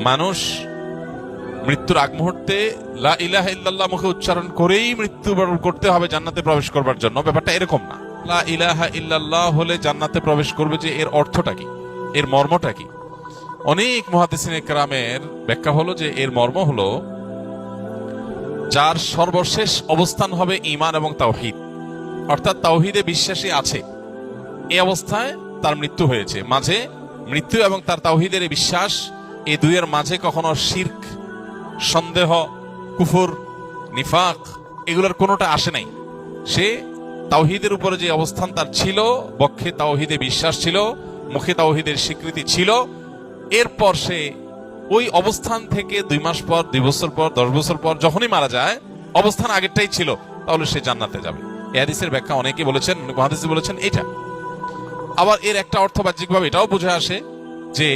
মানুষ মৃত্যুর আগ মুহূর্তে লা ইলাহা ইল্লাল্লাহ মুখে উচ্চারণ করেই মৃত্যুবরণ করতে হবে জান্নাতে প্রবেশ করবার জন্য, ব্যাপারটা এরকম না। লা ইলাহা ইল্লাল্লাহ হলে জান্নাতে প্রবেশ করবে, যে এর অর্থটা কি, এর মর্মটা কি? অনেক মুহাদ্দিসিনে কেরামের ব্যাখ্যা হলো যে এর মর্ম হলো যার সর্বশেষ অবস্থান হবে ঈমান এবং তাওহীদ, অর্থাৎ তাওহীদে বিশ্বাসী আছে, এই অবস্থায় তার মৃত্যু হয়েছে। মাঝে মৃত্যু এবং তার তাওহীদের বিশ্বাস, এই দুইয়ের মাঝে কখনো শিরক, সন্দেহ, কুফর, নিফাক এগুলোর কোনোটা আসে নাই। সে তাওহীদের উপরে যে অবস্থান তার ছিল, বক্ষে তাওহীদে বিশ্বাস ছিল, মুখে তাওহীদের স্বীকৃতি ছিল, এরপর সে ওই অবস্থান থেকে 2 মাস পর, 2 বছর পর, 10 বছর পর যখনই মারা যায়, অবস্থান আগেরটাই ছিল, তাহলে সে জান্নাতে যাবে। এই হাদিসের ব্যাখ্যা অনেকে বলেছেন, মুহাদ্দিস বলেছেন এটা। আবার এর একটা অর্থ বাহ্যিকভাবে এটাও বুঝে আসে যে